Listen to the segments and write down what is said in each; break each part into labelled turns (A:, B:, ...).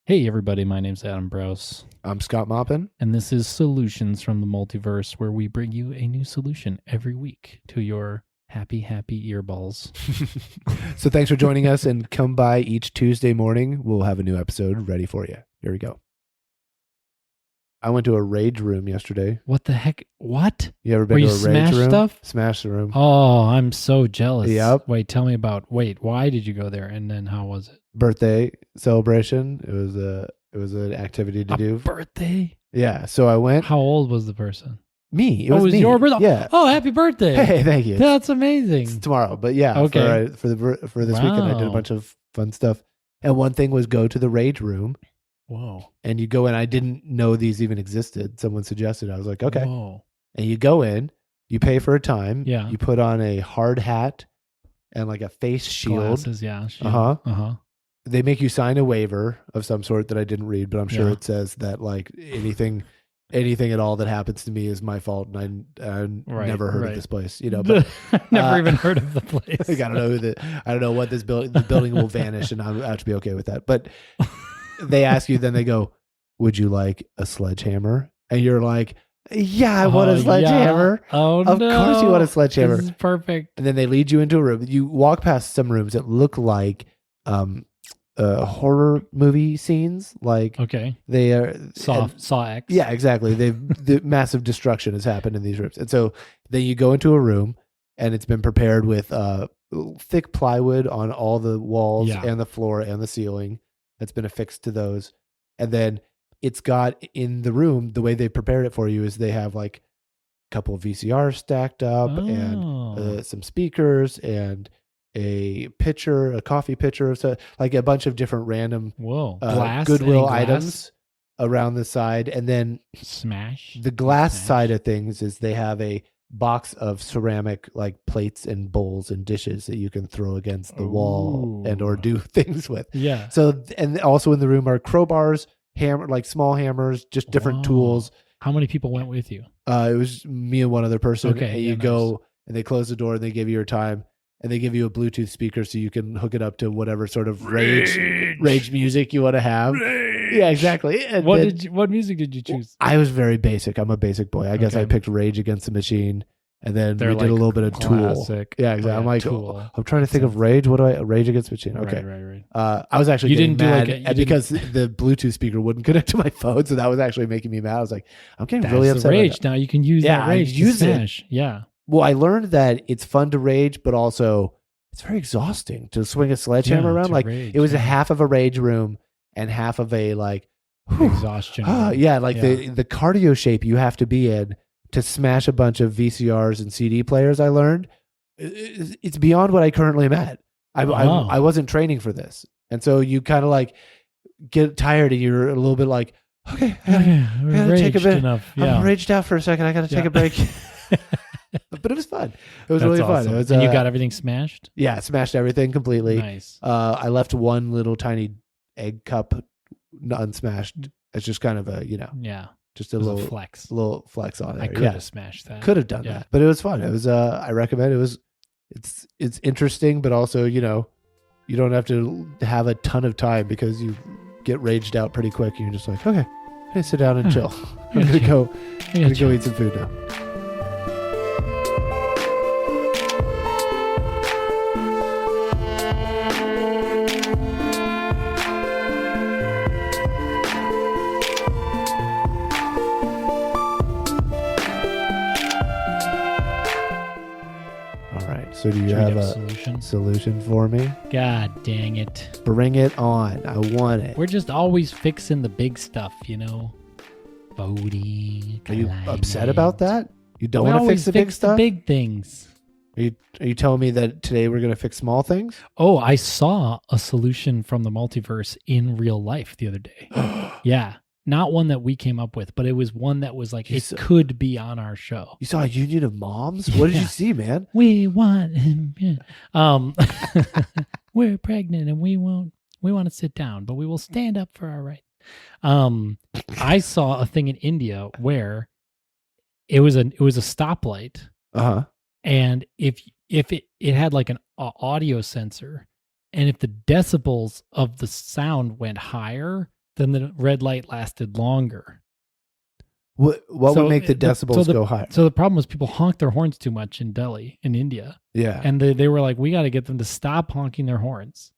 A: Hey everybody, my name's Adam Brous,
B: I'm Scott Maupin.
A: and this is Solutions from the Multiverse, where we bring you a new solution every week to your happy earballs.
B: So thanks for joining us, and come by each Tuesday morning. We'll have a new episode ready for you. Here we go. I went to a rage room yesterday.
A: What the heck? What?
B: You ever been
A: Where
B: to
A: you
B: a rage
A: smash
B: room?
A: stuff?
B: Smash the room.
A: Oh, I'm so jealous.
B: Yep.
A: Wait, tell me about. Why did you go there, and then how was it?
B: Birthday celebration. It was an activity to do.
A: Birthday?
B: Yeah. So I went.
A: How old was the person?
B: Me. It
A: was
B: was me.
A: your birthday.
B: Yeah.
A: Oh, happy birthday!
B: Hey, thank you.
A: That's amazing.
B: It's tomorrow, but yeah.
A: Okay.
B: For this weekend, I did a
A: Wow.
B: bunch of fun stuff, and one thing was go to the rage room.
A: Whoa.
B: And you go in. I didn't know these even existed. Someone suggested. I was like, okay.
A: Whoa.
B: And you go in, you pay for a time.
A: Yeah.
B: You put on a hard hat and like a face shield.
A: Glasses, yeah.
B: Uh-huh. They make you sign a waiver of some sort that I didn't read, but I'm sure
A: Yeah.
B: it says that like anything at all that happens to me is my fault, and I never heard of this place. You know, but
A: Never even heard of the place.
B: like, I don't know what this building. The building will vanish, and I have to be okay with that. But they ask you, then they go, "Would you like a sledgehammer?" And you're like, "Yeah, I want a sledgehammer."
A: Yeah. Oh,
B: Of course you want a sledgehammer.
A: This is perfect.
B: And then they lead you into a room. You walk past some rooms that look like horror movie scenes. Like
A: Okay.
B: they are
A: Saw X.
B: Yeah, exactly. The massive destruction has happened in these rooms. And so then you go into a room and it's been prepared with thick plywood on all the walls
A: Yeah.
B: and the floor and the ceiling that's been affixed to those. And then it's got in the room, the way they prepared it for you is they have like a couple of VCRs stacked up
A: Oh.
B: and some speakers and a coffee pitcher, so like a bunch of different random
A: Whoa. Glass.
B: Goodwill
A: Any glass?
B: items around the side. And then
A: Smash.
B: the glass
A: Smash.
B: side of things is they have a box of ceramic like plates and bowls and dishes that you can throw against the wall and or
A: Ooh.
B: do things with.
A: Yeah.
B: So, and also in the room are crowbars, like small hammers, just different
A: Wow.
B: tools.
A: How many people went with you?
B: It was me and one other person.
A: Okay,
B: And
A: yeah,
B: you go and they close the door and they give you your time and they give you a Bluetooth speaker so you can hook it up to whatever sort of rage music you want to have. Yeah, exactly. And
A: What music did you choose?
B: I was very basic. I'm a basic boy. I guess I
A: Okay.
B: picked Rage Against the Machine, and then
A: They're
B: we did a
A: like
B: little bit of Tool.
A: classic.
B: Yeah, exactly.
A: Yeah,
B: I'm like,
A: Tool.
B: I'm trying to think of Rage. What do I? Rage Against the Machine. Okay.
A: Right.
B: I was actually
A: You
B: getting
A: didn't do like
B: mad
A: a- you
B: because the Bluetooth speaker wouldn't connect to my phone, so that was actually making me mad. I was like, I'm getting
A: That's
B: really
A: the
B: upset.
A: rage.
B: Right
A: Now you can use
B: Yeah,
A: that
B: I
A: rage to
B: use it.
A: smash. Yeah.
B: well, I learned that it's fun to rage, but also it's very exhausting to swing a sledgehammer
A: Yeah,
B: around.
A: to
B: Like
A: rage,
B: it was a
A: yeah.
B: half of a rage room and half of a like whew,
A: Exhaustion.
B: yeah, like
A: Yeah.
B: the cardio shape you have to be in to smash a bunch of VCRs and CD players. I learned it's beyond what I currently am at.
A: Wow.
B: I wasn't training for this, and so you kind of like get tired and you're a little bit like, okay, I gotta take a
A: Raged
B: bit.
A: enough. Yeah.
B: I'm raged out for a second. I got to take
A: Yeah.
B: a break. But it was fun. It was really
A: That's
B: fun. It
A: awesome.
B: was,
A: And you got everything smashed?
B: yeah, smashed everything completely.
A: Nice.
B: I left one little tiny egg cup unsmashed. It's just kind of a
A: Yeah.
B: just a
A: It was
B: little
A: flex.
B: flex on there.
A: I could
B: yeah.
A: have smashed that.
B: Could have done
A: Yeah.
B: that, but it was fun. It was I recommend it. It's interesting, but also you don't have to have a ton of time because you get raged out pretty quick and you're just like, okay, I'm gonna sit down and chill. I'm gonna go eat some food now. All right, so do you
A: Should we
B: have a
A: solution?
B: solution for me?
A: God dang it.
B: Bring it on. I want it.
A: We're just always fixing the big stuff, Voting.
B: Are you
A: climate.
B: upset about that? You don't
A: We
B: want to
A: always
B: fix the big stuff?
A: The big things.
B: Are you telling me that today we're going to fix small things?
A: Oh, I saw a solution from the multiverse in real life the other day. Yeah. Not one that we came up with, but it was one that was like,
B: You
A: it
B: saw-
A: could be on our show.
B: You saw a union of moms? What did
A: Yeah.
B: you see, man?
A: We want him. Yeah. We're pregnant and we want to sit down, but we will stand up for our rights. I saw a thing in India where it was a stoplight,
B: Uh-huh.
A: and if it had like an audio sensor, and if the decibels of the sound went higher, then the red light lasted longer.
B: What
A: So
B: would make the decibels go higher?
A: So the problem was people honked their horns too much in Delhi, in India.
B: Yeah.
A: And they were like, we got to get them to stop honking their horns.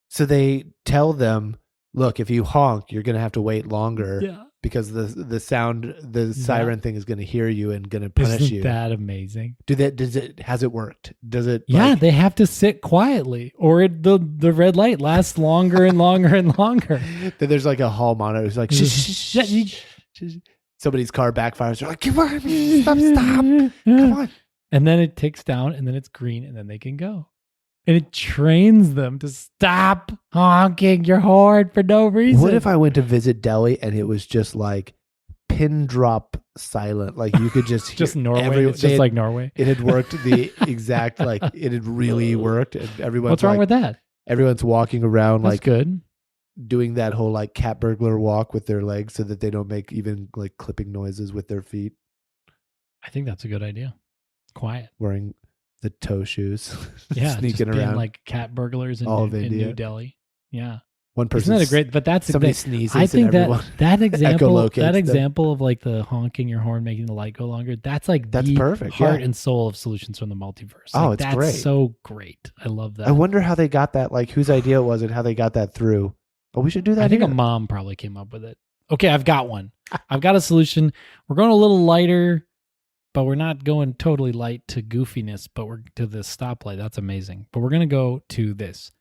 B: So they tell them, look, if you honk, you're going to have to wait longer because the sound, the siren thing is going to hear you and going to punish you.
A: Isn't that amazing?
B: Has it worked? Does it?
A: Yeah, they have to sit quietly or the red light lasts longer and longer and longer.
B: Then there's like a hall monitor. It's like, shh. Somebody's car backfires. They're like, come on, stop. Come on.
A: And then it ticks down and then it's green and then they can go. And it trains them to stop honking your horn for no reason.
B: What if I went to visit Delhi and it was just like pin drop silent? Like you could just
A: just Norway. It's just like Norway.
B: It had worked the exact, like it had really worked. And everyone's
A: What's wrong with that?
B: Everyone's walking around
A: That's
B: like
A: good.
B: Doing that whole like cat burglar walk with their legs so that they don't make even like clipping noises with their feet.
A: I think that's a good idea. Quiet.
B: Wearing the toe shoes.
A: Yeah.
B: Sneaking around
A: like cat burglars in New Delhi. Yeah.
B: One person.
A: Isn't that a great, but that's
B: somebody sneezes.
A: I think that example
B: them.
A: of like the honking your horn, making the light go longer. That's the
B: perfect.
A: Heart and soul of solutions from the multiverse. Like,
B: it's great.
A: So great. I love that.
B: I wonder how they got that, like whose idea it was and how they got that through. But we should do that.
A: I think a mom probably came up with it. Okay, I've got one. I've got a solution. We're going a little lighter, but we're not going totally light to goofiness, but we're to this stoplight. That's amazing. But we're going to go to this.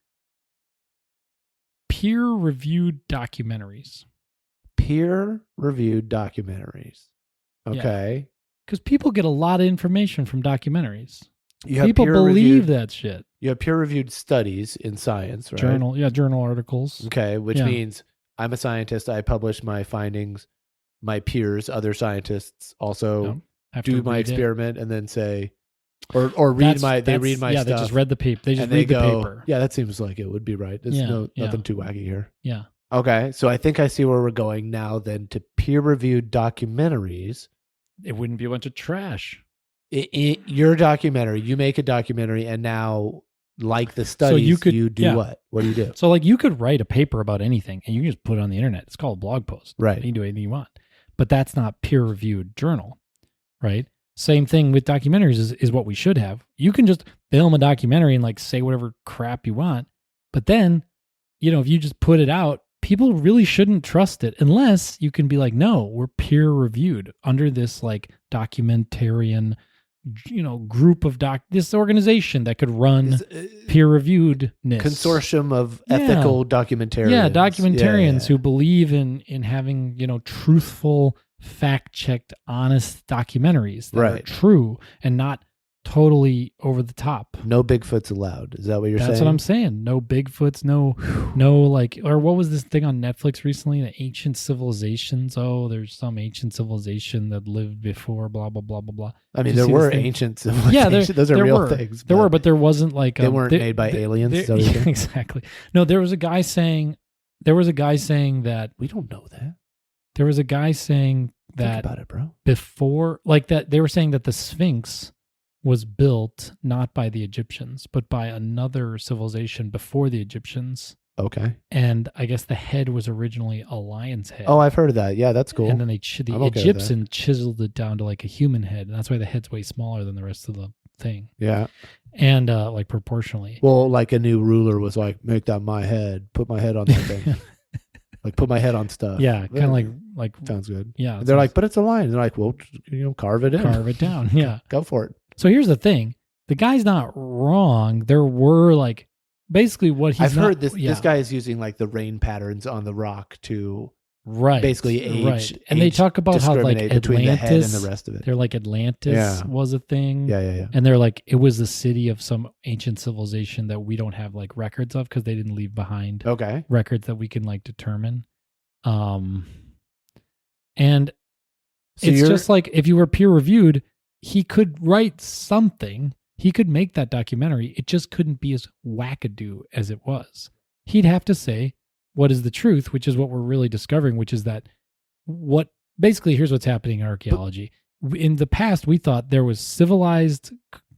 A: Peer-reviewed documentaries.
B: Peer-reviewed documentaries. Okay.
A: Because people get a lot of information from documentaries.
B: You have
A: people believe that shit.
B: You have peer-reviewed studies in science, right?
A: Journal articles.
B: Okay, which means I'm a scientist. I publish my findings. My peers, other scientists, also do my experiment and then say, or read my stuff.
A: Yeah, they just read the paper. They just read the paper.
B: Yeah, that seems like it would be right. There's nothing too wacky here.
A: Yeah.
B: Okay, so I think I see where we're going now. Then to peer-reviewed documentaries.
A: It wouldn't be a bunch of trash.
B: Your documentary, you make a documentary, and now, like the studies, so you do what? What do you do?
A: So, like, you could write a paper about anything, and you can just put it on the internet. It's called a blog post.
B: Right.
A: You can do anything you want. But that's not peer-reviewed journal, right? Same thing with documentaries is what we should have. You can just film a documentary and, like, say whatever crap you want. But then, if you just put it out, people really shouldn't trust it unless you can be like, no, we're peer-reviewed under this, like, documentarian group of this organization that could run peer-reviewedness.
B: Consortium of ethical documentarians.
A: Yeah, documentarians who believe in having, truthful, fact-checked, honest documentaries that are true and not totally over the top.
B: No Bigfoots allowed. Is that what you're saying?
A: That's what I'm saying. No Bigfoots, no like, or what was this thing on Netflix recently? The ancient civilizations. Oh, there's some ancient civilization that lived before, blah, blah, blah, blah, blah.
B: I mean, there were ancient civilizations.
A: Yeah,
B: those are real things.
A: There were, but there wasn't like...
B: They weren't made by aliens.
A: Yeah, exactly. No, there was a guy saying that...
B: We don't know that.
A: There was a guy saying that...
B: Think about it, bro.
A: Before, like that, they were saying that the Sphinx was built not by the Egyptians, but by another civilization before the Egyptians.
B: Okay.
A: And I guess the head was originally a lion's head.
B: Oh, I've heard of that. Yeah, that's cool.
A: And then the Egyptians chiseled it down to like a human head. And that's why the head's way smaller than the rest of the thing.
B: Yeah.
A: And like proportionally.
B: Well, like a new ruler was like, make that my head. Put my head on that thing. Like put my head on stuff.
A: Yeah, kind of like
B: sounds good.
A: Yeah.
B: And they're like, but it's a lion. They're like, well, carve it in.
A: Carve it down. Yeah.
B: Go for it.
A: So here's the thing. The guy's not wrong. There were like basically what he's
B: I've heard this guy is using like the rain patterns on the rock to basically age.
A: Right. And they talk about how like Atlantis,
B: between the head and the rest of it.
A: They're like Atlantis was a thing.
B: Yeah.
A: And they're like, it was the city of some ancient civilization that we don't have like records of because they didn't leave behind records that we can like determine. And so it's just like if you were peer reviewed, he could write something. He could make that documentary. It just couldn't be as wackadoo as it was. He'd have to say what is the truth, which is what we're really discovering, which is that here's what's happening in archaeology. In the past, we thought there was civilized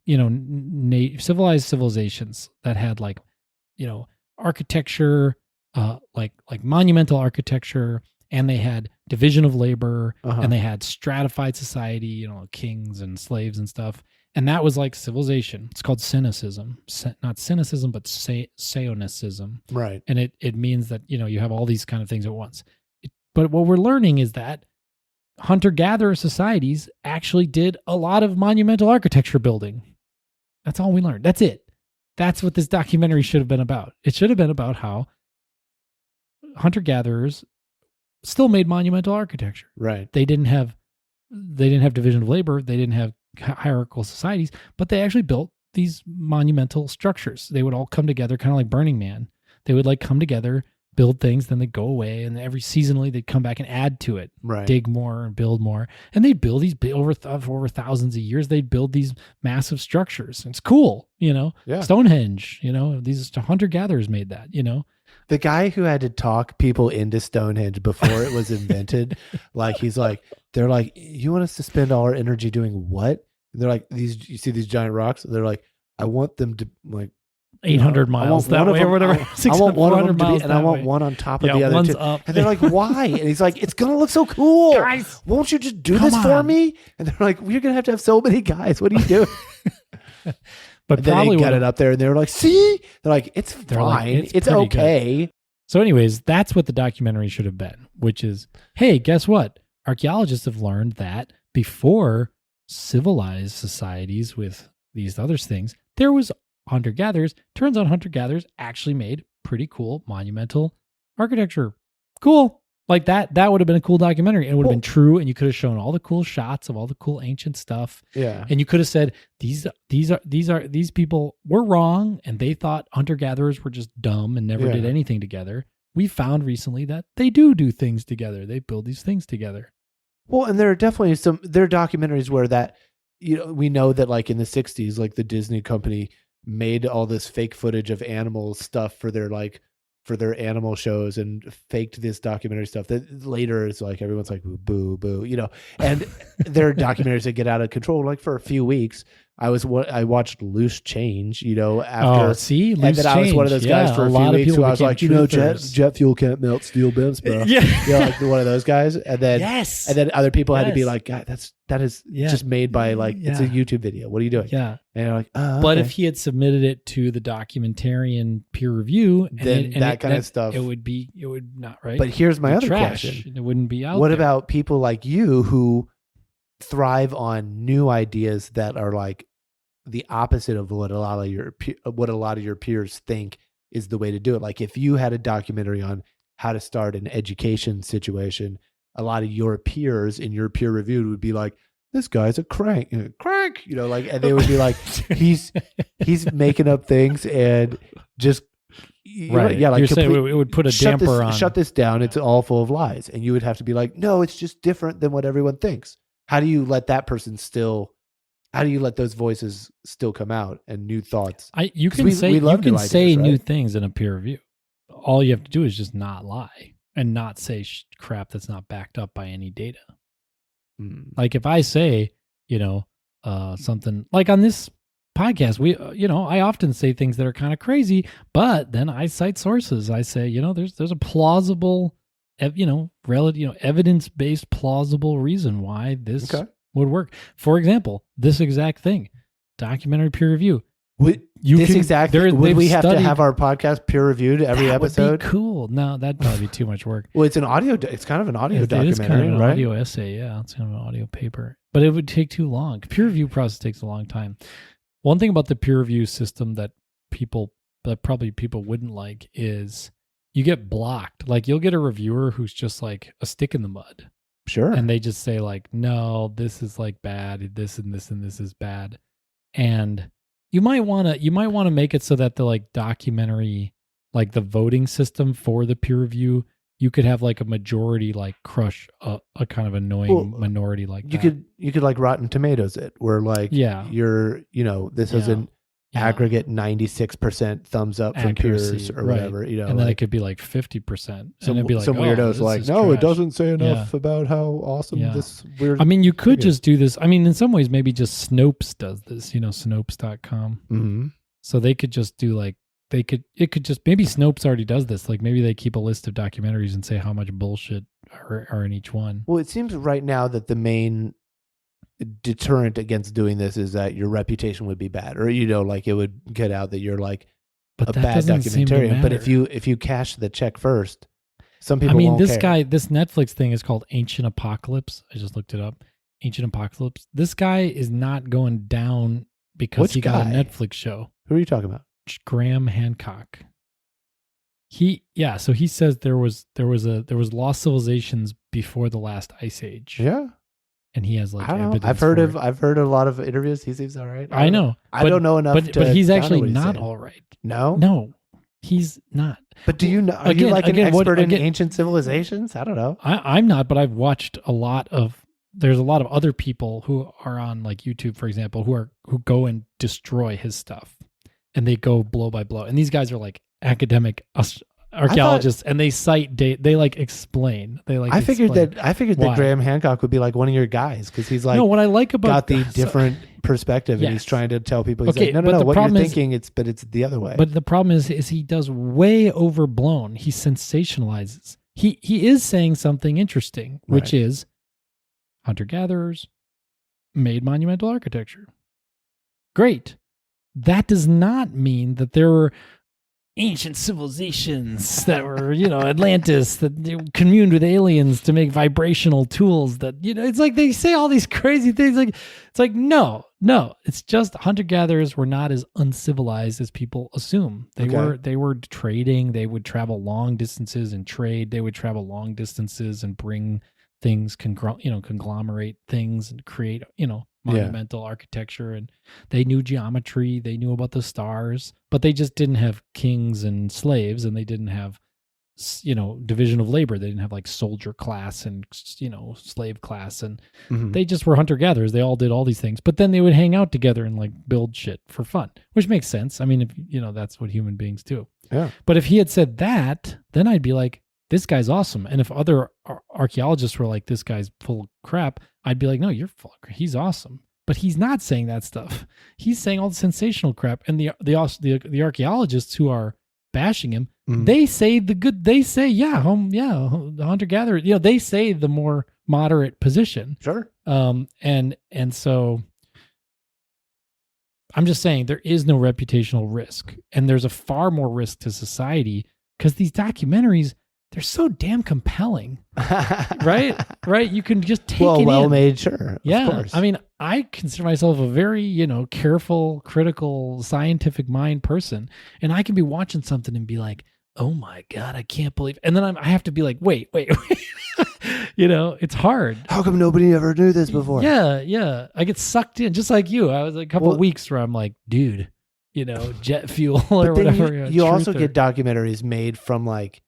A: civilizations that had like, architecture, like monumental architecture, and they had division of labor,
B: Uh-huh.
A: and they had stratified society, you know, kings and slaves and stuff. And that was like civilization. It's called cynicism, not cynicism, but Sionism.
B: Right.
A: And it means that, you know, you have all these kind of things at once. But what we're learning is that hunter-gatherer societies actually did a lot of monumental architecture building. That's all we learned. That's it. That's what this documentary should have been about. It should have been about how hunter-gatherers still made monumental architecture.
B: Right.
A: They didn't have division of labor. They didn't have hierarchical societies, but they actually built these monumental structures. They would all come together, kind of like Burning Man. They would like come together, build things, then they'd go away, and every seasonally they'd come back and add to it,
B: Right.
A: dig more and build more. And they'd build these over thousands of years. They'd build these massive structures. It's cool, you know.
B: Yeah.
A: Stonehenge, you know, these hunter-gatherers made that, you know.
B: The guy who had to talk people into Stonehenge before it was invented, like he's like, they're like, you want us to spend all our energy doing what? And they're like, these, you see these giant rocks? They're like, I want them to like
A: 800 miles that way or whatever.
B: I want one of them to be, and I want one on top of the other two.
A: Up.
B: And they're like, why? And he's like, it's gonna look so cool.
A: Guys,
B: won't you just do this for me? And they're like, we're gonna have so many guys. What are you doing?
A: But
B: and then
A: probably
B: they got it up there, and they were like, see? They're like, it's
A: They're
B: fine.
A: like,
B: it's
A: pretty
B: okay.
A: So anyways, that's what the documentary should have been, which is, hey, guess what? Archaeologists have learned that before civilized societies with these other things, there was hunter-gatherers. Turns out hunter-gatherers actually made pretty cool monumental architecture. Cool. Like that would have been a cool documentary. It would have been true, and you could have shown all the cool shots of all the cool ancient stuff.
B: Yeah.
A: And you could have said these people were wrong, and they thought hunter-gatherers were just dumb and never did anything together. We found recently that they do things together. They build these things together.
B: Well, and there are definitely there are documentaries where that, you know, we know that like in the 60s, like the Disney company made all this fake footage of animal stuff for their animal shows and faked this documentary stuff that later is like, everyone's like, boo, boo, you know, and there are documentaries that get out of control. Like for a few weeks, I watched Loose Change, you know, after.
A: Oh, see,
B: Loose and then Change. I was one of those guys for a few weeks who I was like, you know, jet fuel can't melt steel beams, bro. Yeah. You know, like one of those guys. And then, and then other people had to be like, God, that is just made by like, it's a YouTube video. What are you doing?
A: Yeah.
B: And you're like, oh,
A: but if he had submitted it to the documentarian peer review,
B: then that kind of stuff,
A: it would not, right?
B: But here's my other question.
A: It wouldn't be out
B: What
A: there.
B: about people like you who thrive on new ideas that are like the opposite of what a lot of your peers think is the way to do it? Like if you had a documentary on how to start an education situation, a lot of your peers in your peer review would be like, this guy's a crank, you know, like, and they would be like, he's making up things and just,
A: right. Yeah. Like you're saying it would put a damper on.
B: Shut this down. It's all full of lies. And you would have to be like, no, it's just different than what everyone thinks. How do you let that person how do you let those voices still come out and new thoughts?
A: You can say new things in a peer review. All you have to do is just not lie and not say crap that's not backed up by any data. Like if I say, you know, something like on this podcast, I often say things that are kind of crazy, but then I cite sources. I say, you know, there's a plausible, evidence-based plausible reason why this would work. For example, this exact thing, documentary peer review. Would we have
B: to have our podcast peer reviewed every episode?
A: Would be cool. No, that'd probably be too much work.
B: Well, it's kind of an audio documentary,
A: it is kind of an
B: right?
A: audio essay. Yeah, it's kind of an audio paper, but it would take too long. Peer review process takes a long time. One thing about the peer review system that probably people wouldn't like is you get blocked. Like you'll get a reviewer who's just like a stick in the mud.
B: Sure.
A: And they just say like, no, this is like bad. This and this and this is bad. And you might want to make it so that the like documentary, like the voting system for the peer review, you could have like a majority like crush a kind of annoying minority like that.
B: You could like Rotten Tomatoes it, where like this is an aggregate 96% thumbs up from peers or whatever, you know,
A: and then it could be like 50%. And it'd be like
B: some weirdos like, no,
A: trash.
B: It doesn't say enough about how awesome this weird.
A: I mean, you could just do this. I mean, in some ways, maybe just Snopes does this. You know, Snopes.com.
B: Mm-hmm.
A: So they could just do like it could just, maybe Snopes already does this. Like maybe they keep a list of documentaries and say how much bullshit are in each one.
B: Well, it seems right now that the main deterrent against doing this is that your reputation would be bad, or like it would get out that you're like
A: But
B: a
A: that
B: bad
A: doesn't seem to
B: documentarian. But
A: matter.
B: if you cash the check first, some people won't
A: this
B: care.
A: guy, this Netflix thing is called Ancient Apocalypse. I just looked it up. Ancient Apocalypse. This guy is not going down because
B: Which
A: he got a
B: guy?
A: Netflix show.
B: Who are you talking about?
A: Graham Hancock. So he says there was lost civilizations before the last ice age.
B: Yeah.
A: And he has like
B: I don't know.
A: evidence
B: I've heard a lot of interviews. He seems all right.
A: I know.
B: I don't know enough
A: But he's
B: counter
A: actually
B: what he's
A: not
B: saying.
A: all right.
B: No?
A: No, he's not.
B: But do you know, are you like an expert in ancient civilizations? I don't know.
A: I'm not, but I've watched there's a lot of other people who are on like YouTube, for example, who go and destroy his stuff, and they go blow by blow. And these guys are like academic archaeologists, and they cite they like explain. I
B: figured that Graham Hancock would be like one of your guys, because he's like,
A: no, what I like about
B: got the different perspective, and he's trying to tell people. He's like, no, what you're thinking, it's the other way.
A: But the problem is he does way overblown. He sensationalizes. He is saying something interesting, which is hunter-gatherers made monumental architecture. Great. That does not mean that there were ancient civilizations that were, Atlantis, that communed with aliens to make vibrational tools that, it's like they say all these crazy things. Like, it's like, no, it's just hunter-gatherers were not as uncivilized as people assume. They were trading. They would travel long distances and trade. They would travel long distances and bring things, conglomerate things and create, monumental architecture. And they knew geometry. They knew about the stars, but they just didn't have kings and slaves, and they didn't have, division of labor. They didn't have like soldier class and, slave class. And they just were hunter-gatherers. They all did all these things, but then they would hang out together and like build shit for fun, which makes sense. I mean, if, that's what human beings do.
B: Yeah.
A: But if he had said that, then I'd be like, this guy's awesome. And if other archaeologists were like, this guy's full of crap, I'd be like, no, you're full of crap. He's awesome. But he's not saying that stuff. He's saying all the sensational crap. And the archaeologists who are bashing him, they say the good. They say, hunter-gatherer. They say the more moderate position.
B: Sure.
A: And so I'm just saying there is no reputational risk, and there's a far more risk to society because these documentaries, they're so damn compelling, right? Right? You can just take it
B: well
A: in.
B: made, sure.
A: Yeah.
B: Of course.
A: I mean, I consider myself a very, careful, critical, scientific mind person, and I can be watching something and be like, oh my God, I can't believe. And then I have to be like, wait. It's hard.
B: How come nobody ever knew this before?
A: Yeah. I get sucked in, just like you. I was a couple of weeks where I'm like, dude, jet fuel or whatever.
B: You also get documentaries made from like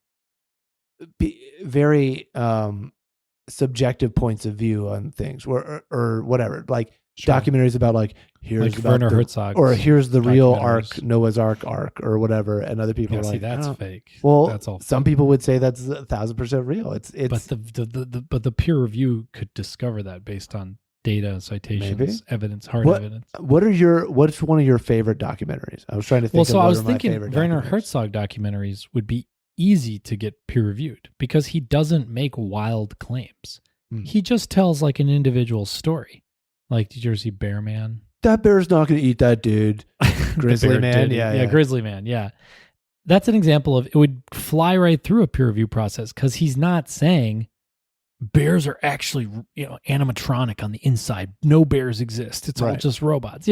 B: very subjective points of view on things, or whatever, like documentaries about like, here's
A: like
B: about
A: Werner Herzog,
B: or here's the real ark, Noah's Ark or whatever, and other people are like,
A: that's fake.
B: Well,
A: that's all.
B: Some people would say that's 1,000% real. It's
A: but the peer review could discover that based on data, citations, evidence, evidence.
B: What's one of your favorite documentaries? I was trying to think.
A: I was thinking Werner Herzog documentaries would be easy to get peer reviewed because he doesn't make wild claims. He just tells like an individual story. Like, did you ever see Bear Man?
B: That bear's not going to eat that dude. Grizzly Man. Yeah.
A: Grizzly Man. Yeah. That's an example of, it would fly right through a peer review process because he's not saying bears are actually, animatronic on the inside. No bears exist. It's all just robots.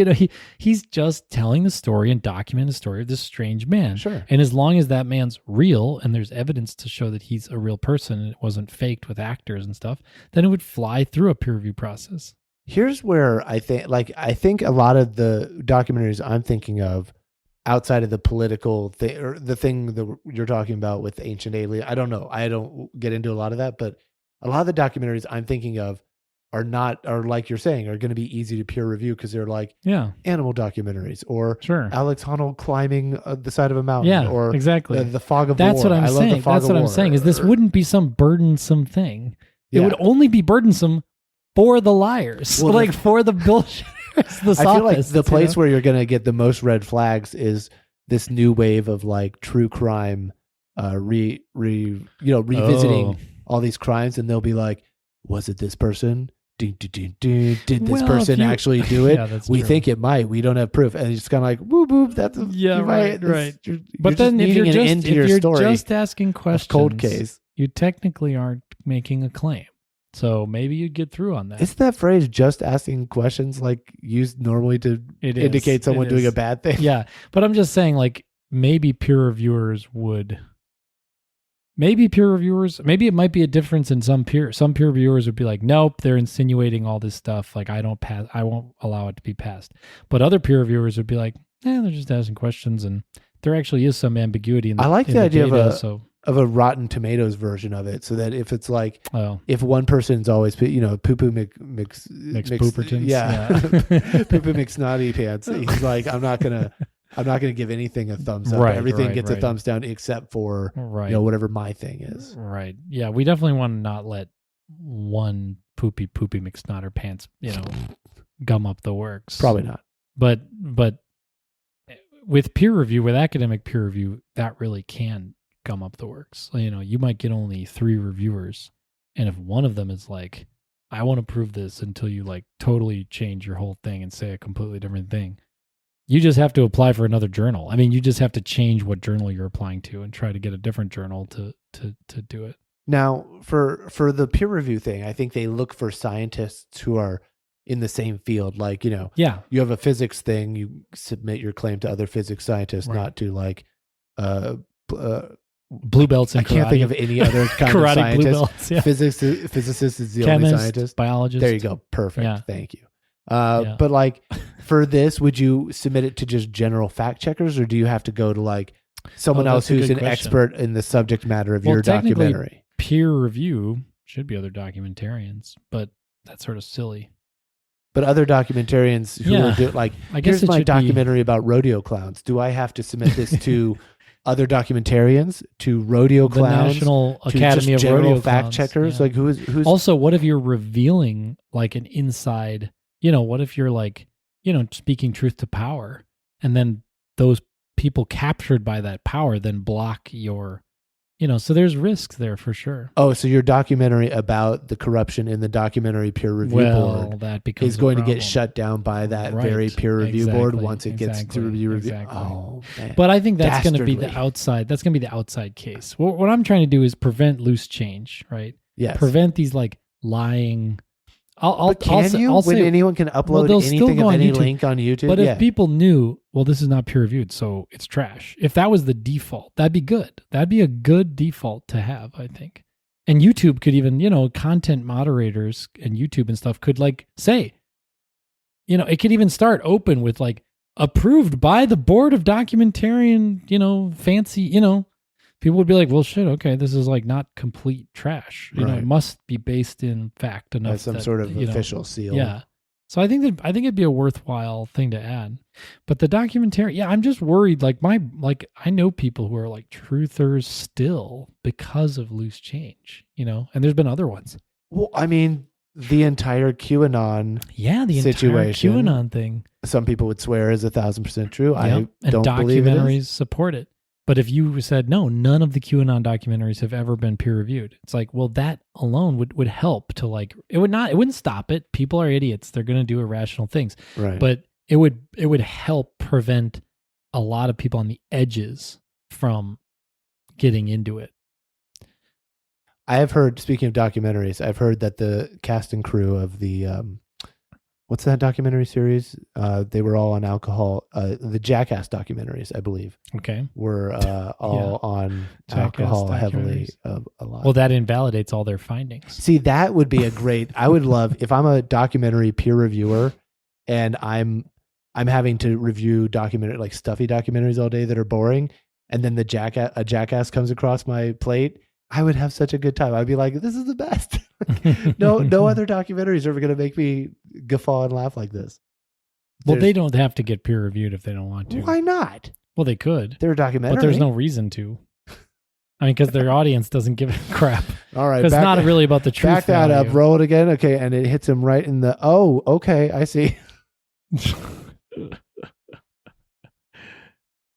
A: He's just telling the story and documenting the story of this strange man.
B: Sure.
A: And as long as that man's real and there's evidence to show that he's a real person and it wasn't faked with actors and stuff, then it would fly through a peer review process.
B: Here's where I think a lot of the documentaries I'm thinking of outside of the political thing, or the thing that you're talking about with ancient alien, I don't know. I don't get into a lot of that, but a lot of the documentaries I'm thinking of are like you're saying, are going to be easy to peer review because they're like animal documentaries, or Alex Honnold climbing the side of a mountain, or
A: exactly
B: the fog of
A: That's
B: war.
A: What I'm saying. That's what I'm saying is this wouldn't be some burdensome thing. It would only be burdensome for the liars, for the bullshitters, the sophists.
B: I feel like the place where you're going to get the most red flags is this new wave of like true crime, revisiting
A: Oh.
B: all these crimes, and they'll be like, was it this person? Did this
A: Well,
B: person
A: if you-
B: actually do it?
A: Yeah, that's
B: We
A: true.
B: think it might. We don't have proof, and it's kind of like whoop whoop. That's
A: Yeah,
B: you
A: right,
B: might-
A: right.
B: You're
A: But
B: just
A: then if
B: needing
A: you're
B: an
A: just
B: end to
A: if
B: your
A: you're
B: story
A: just asking
B: of
A: questions,
B: cold case.
A: you technically aren't making a claim. So maybe you'd get through on that.
B: Isn't that phrase "just asking questions" like used normally to
A: It is.
B: indicate someone
A: It
B: doing
A: is.
B: a bad thing?
A: Yeah, but I'm just saying, like, maybe peer reviewers, maybe it might be a difference in some peer reviewers would be like, nope, they're insinuating all this stuff. Like, I won't allow it to be passed. But other peer reviewers would be like, they're just asking questions, and there actually is some ambiguity in the
B: I like the idea
A: data,
B: of a Rotten Tomatoes version of it, so that if it's like
A: oh,
B: if one person's always poo poo mix
A: poopertons.
B: yeah, poo poo mix naughty pants. He's like, I'm not gonna give anything a thumbs up.
A: Right,
B: Everything
A: right,
B: gets a
A: right.
B: thumbs down except for
A: right.
B: whatever my thing is.
A: Right. Yeah, we definitely want to not let one poopy McSnotter pants, gum up the works.
B: Probably not.
A: But with peer review, with academic peer review, that really can gum up the works. You might get only 3 reviewers, and if one of them is like, I want to prove this until you like totally change your whole thing and say a completely different thing, you just have to apply for another journal. I mean, you just have to change what journal you're applying to and try to get a different journal to do it.
B: Now, for the peer review thing, I think they look for scientists who are in the same field. Like,
A: Yeah.
B: you have a physics thing, you submit your claim to other physics scientists,
A: Right.
B: not to like
A: Blue belts in
B: I can't
A: karate.
B: think of any other kind of
A: Karate blue
B: scientist.
A: belts. Yeah.
B: Physicist is the only
A: Chemist,
B: scientist.
A: biologist.
B: There you go. Perfect.
A: Yeah.
B: Thank you.
A: Yeah.
B: But like for this, would you submit it to just general fact checkers, or do you have to go to like someone else
A: that's a
B: who's
A: good
B: an
A: question.
B: expert in the subject matter of
A: Well,
B: your
A: technically,
B: documentary?
A: Peer review should be other documentarians, but that's sort of silly.
B: But other documentarians who
A: Yeah.
B: are like,
A: I guess
B: here's
A: it
B: my
A: should be-
B: documentary about rodeo clowns. Do I have to submit this to other documentarians, to rodeo
A: The
B: clowns,
A: National
B: to
A: Academy
B: just
A: of
B: general
A: Rodeo
B: fact
A: Clowns.
B: checkers?
A: Yeah.
B: Like who's
A: Also, what if you're revealing like an inside, what if you're like, speaking truth to power, and then those people captured by that power then block your, so there's risks there for sure.
B: Oh, so your documentary about the corruption in the documentary peer review board
A: That becomes
B: is going
A: a
B: to get
A: problem.
B: shut down by that
A: Right.
B: very peer review board
A: Exactly.
B: once it gets to
A: Exactly.
B: review.
A: Exactly.
B: Oh, man.
A: But I think that's going to be the
B: Dastardly.
A: outside. That's going to be the outside case. What I'm trying to do is prevent loose change, right?
B: Yes.
A: Prevent these like lying. I'll
B: But can
A: say,
B: you?
A: I'll
B: When
A: say,
B: anyone can upload
A: they'll still
B: anything
A: go
B: of
A: on
B: any
A: YouTube.
B: link on YouTube?
A: but
B: yeah.
A: if people knew, well, this is not peer reviewed, so it's trash. If that was the default, that'd be good. That'd be a good default to have, I think. And YouTube could even, content moderators and YouTube and stuff could like say, it could even start open with like approved by the board of documentarian, fancy, people would be like, well, shit, okay, this is like not complete trash.
B: Right.
A: It must be based in fact enough.
B: As some
A: that,
B: sort of official seal.
A: Yeah. So I think it'd be a worthwhile thing to add. But the documentary, I'm just worried. I know people who are like truthers still because of loose change, and there's been other ones.
B: Well, I mean, the entire QAnon,
A: Yeah, the
B: situation.
A: entire QAnon thing.
B: some people would swear is 1,000% true. I
A: And
B: don't believe it
A: documentaries
B: is.
A: support it. But if you said, no, none of the QAnon documentaries have ever been peer reviewed, it's like, well, that alone would help to like, it wouldn't stop it. People are idiots. They're going to do irrational things.
B: Right.
A: But it would help prevent a lot of people on the edges from getting into it.
B: I have heard, speaking of documentaries, I've heard that the cast and crew of the, what's that documentary series? They were all on alcohol. The Jackass documentaries, I believe,
A: Okay.
B: were all on
A: Jackass
B: alcohol heavily
A: documentaries.
B: a lot.
A: Well, that invalidates all their findings.
B: See, that would be a great. I would love if I'm a documentary peer reviewer, and I'm having to review like stuffy documentaries all day that are boring, and then a jackass comes across my plate. I would have such a good time. I'd be like, "This is the best." No other documentaries are ever going to make me guffaw and laugh like this.
A: Well, they don't have to get peer reviewed if they don't want to.
B: Why not?
A: Well, they could,
B: They're a documentary.
A: but there's no reason to. I mean, because their audience doesn't give a crap.
B: All right,
A: It's not really about the truth.
B: back that up.
A: value.
B: Roll it again. Okay, and it hits him right in the. Oh, okay, I see.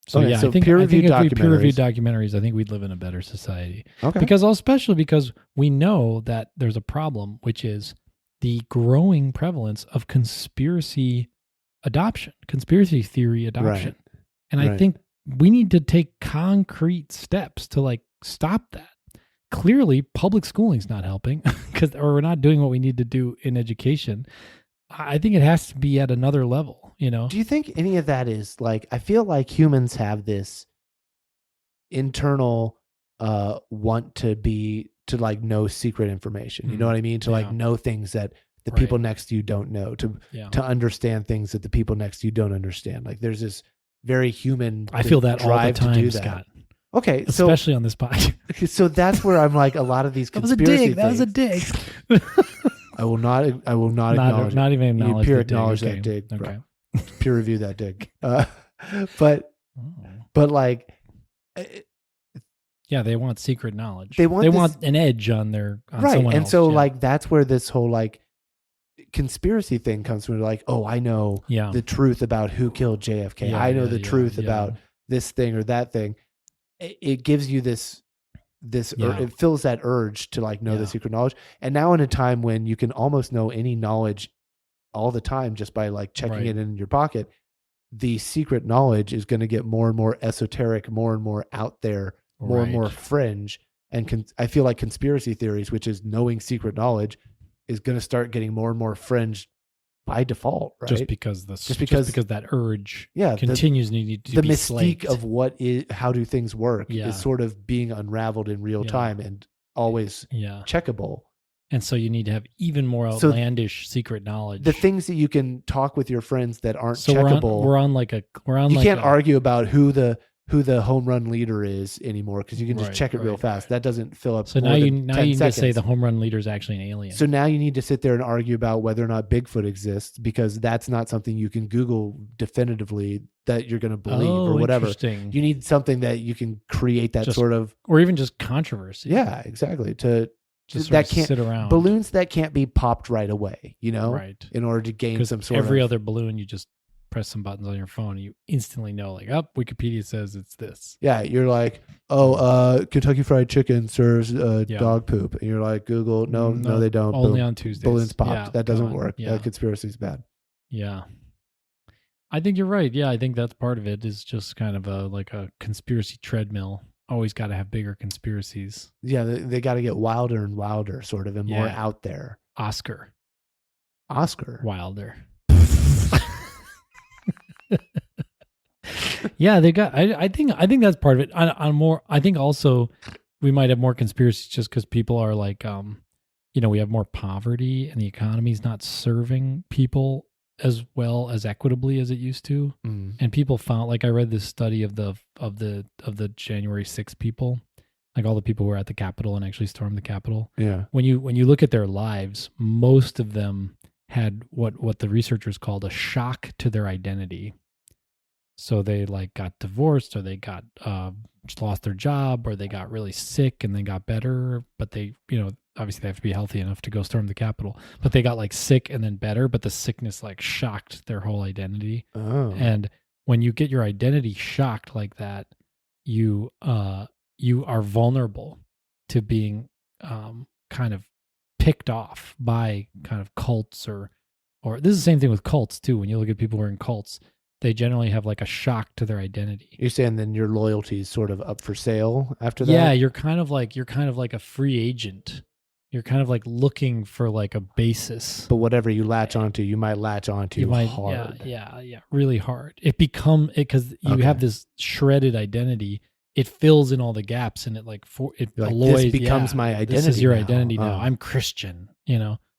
A: So
B: Okay,
A: yeah,
B: so
A: I think
B: peer-reviewed
A: if we peer-reviewed
B: documentaries.
A: documentaries, I think we'd live in a better society.
B: Okay.
A: Especially because we know that there's a problem, which is the growing prevalence of conspiracy theory adoption. And I
B: Right.
A: think we need to take concrete steps to like stop that. Clearly, public schooling's not helping or we're not doing what we need to do in education. I think it has to be at another level,
B: Do you think any of that is like, I feel like humans have this internal want to like know secret information. You know what I mean? To like know things that the people next to you don't know, to understand things that the people next to you don't understand. Like there's this very human
A: I feel that all the
B: drive
A: time,
B: to do that.
A: Scott.
B: Okay,
A: especially on this podcast.
B: So that's where I'm like, a lot of these conspiracy
A: That was a dig.
B: I will not acknowledge
A: not even acknowledge
B: peer
A: the dig.
B: acknowledge
A: Okay.
B: that dig.
A: Okay.
B: Peer review that dig. But like,
A: yeah, they want secret knowledge.
B: They want
A: an edge on their
B: right.
A: someone
B: And
A: else.
B: so like that's where this whole like conspiracy thing comes from. Like, oh, I know the truth about who killed JFK. I know the truth about this thing or that thing. It gives you this it fills that urge to like know the secret knowledge. And now in a time when you can almost know any knowledge all the time just by like checking it in your pocket, the secret knowledge is going to get more and more esoteric, more and more out there, more and more fringe. And I feel like conspiracy theories, which is knowing secret knowledge, is going to start getting more and more fringe by default, right?
A: Just because that urge continues to need to
B: the
A: be
B: mystique
A: slaked.
B: of how do things work is sort of being unraveled in real time and always checkable.
A: And so you need to have even more outlandish secret knowledge.
B: The things that you can talk with your friends that aren't checkable.
A: You
B: can't argue about who the home run leader is anymore because you can just check it real fast. That doesn't fill up.
A: So now you can just say the home run leader is actually an alien.
B: So now you need to sit there and argue about whether or not Bigfoot exists because that's not something you can Google definitively that you're going to believe or whatever. You need something that you can create that sort of,
A: or even just controversy.
B: Yeah, exactly.
A: That can't sit around.
B: Balloons that can't be popped right away,
A: right?
B: In order to gain some sort
A: every other balloon, you just press some buttons on your phone and you instantly know, like, Wikipedia says it's this.
B: Yeah, you're like, Kentucky Fried Chicken serves dog poop, and you're like, Google, no, they don't.
A: Only on Tuesdays.
B: Balloons popped. That doesn't work. That conspiracy's bad.
A: Yeah, I think you're right. Yeah, I think that's part of it. Is just kind of a conspiracy treadmill. Always got to have bigger conspiracies.
B: Yeah, they got to get wilder and wilder, sort of, and more out there.
A: Oscar Wilder. Yeah, they got. I think that's part of it. I think also we might have more conspiracies just because people are like, we have more poverty and the economy's not serving people as well as equitably as it used to. And people found, like, I read this study of the January 6th people, like all the people who were at the Capitol and actually stormed the Capitol.
B: Yeah.
A: When you look at their lives, most of them had what the researchers called a shock to their identity. So they like got divorced, or they got just lost their job, or they got really sick and then got better. But they, obviously they have to be healthy enough to go storm the Capitol. But they got like sick and then better, but the sickness like shocked their whole identity.
B: Oh.
A: And when you get your identity shocked like that, you are vulnerable to being kind of picked off by kind of cults or this is the same thing with cults too. When you look at people who are in cults, they generally have like a shock to their identity.
B: You're saying then your loyalty is sort of up for sale after that?
A: Yeah, you're kind of like a free agent. You're kind of like looking for like a basis.
B: But whatever you latch onto, you might latch onto hard.
A: Yeah, really hard. Because you have this shredded identity. It fills in all the gaps, and it alloys.
B: This becomes my identity.
A: This is your
B: now.
A: identity now. I'm Christian.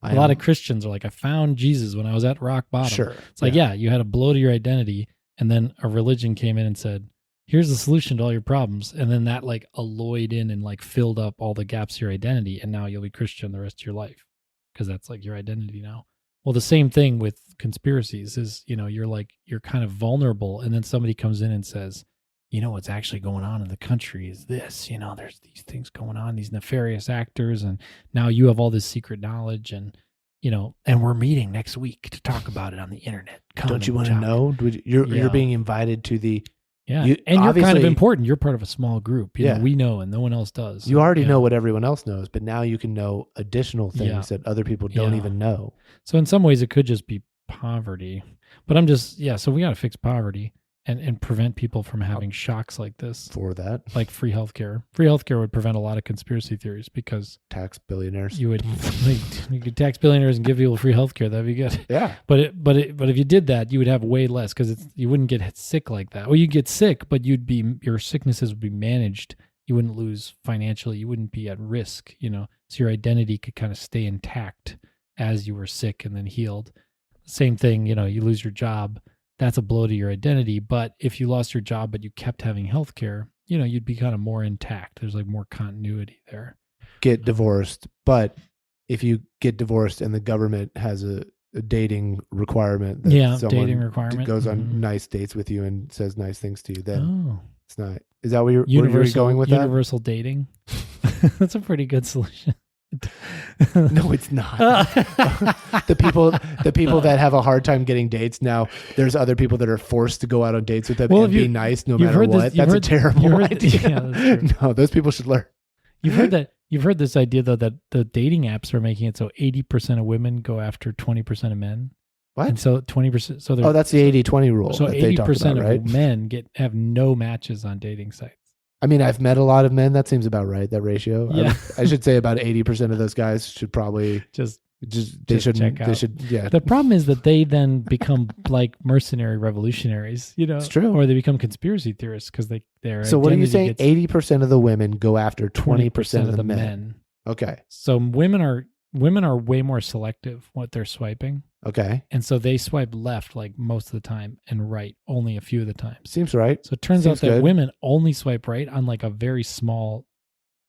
A: A lot of Christians are like, I found Jesus when I was at rock bottom.
B: Sure.
A: It's like, you had a blow to your identity, and then a religion came in and said, here's the solution to all your problems. And then that like alloyed in and like filled up all the gaps of your identity. And now you'll be Christian the rest of your life because that's like your identity now. Well, the same thing with conspiracies is, you're kind of vulnerable. And then somebody comes in and says, what's actually going on in the country is this, there's these things going on, these nefarious actors. And now you have all this secret knowledge and we're meeting next week to talk about it on the internet.
B: Don't you want to know? You're being invited to the
A: Yeah.
B: You-
A: And you're kind of
B: obviously-
A: important. You're part of a small group. You
B: Yeah.
A: know, we know and no one else does.
B: You already
A: Yeah.
B: know what everyone else knows, but now you can know additional things
A: Yeah.
B: that other people don't
A: Yeah.
B: even know.
A: So in some ways it could just be poverty. But I'm just, so we got to fix poverty and prevent people from having shocks like this.
B: For that,
A: Like free healthcare. Free healthcare would prevent a lot of conspiracy theories because
B: tax billionaires.
A: you would you could tax billionaires and give people free healthcare. That'd be good.
B: Yeah.
A: But if you did that, you would have way less because you wouldn't get sick like that. Well, you'd get sick, but your sicknesses would be managed. You wouldn't lose financially. You wouldn't be at risk. So your identity could kind of stay intact as you were sick and then healed. Same thing. You lose your job. That's a blow to your identity. But if you lost your job but you kept having health care, you'd be kind of more intact. There's like more continuity there.
B: Get divorced, but if you get divorced and the government has a dating requirement, that someone
A: dating requirement
B: goes on nice dates with you and says nice things to you, then
A: Oh,
B: it's not. Is that where you're going with that?
A: Universal dating. That's a pretty good solution.
B: No, it's not. the people that have a hard time getting dates now, there's other people that are forced to go out on dates with them and be nice no matter what. That's a terrible idea.
A: That's
B: no, those people should learn.
A: You've heard this idea though that the dating apps are making it so 80% of women go after 20% of men.
B: What?
A: And so 20%. So
B: that's the 80-20 rule.
A: So
B: that they talk
A: 80%
B: about, right?
A: of men have no matches on dating sites.
B: I mean, I've met a lot of men. That seems about right. That ratio.
A: Yeah.
B: I should say about 80% of those guys should probably
A: just
B: check out. Yeah.
A: The problem is that they then become like mercenary revolutionaries,
B: It's true.
A: or they become conspiracy theorists because they're.
B: So what are you saying? 80% of the women go after 20% of the men. Okay.
A: So women are way more selective what they're swiping.
B: Okay.
A: And so they swipe left like most of the time and right only a few of the times.
B: Seems right.
A: So it turns out that
B: good.
A: women only swipe right on like a very small.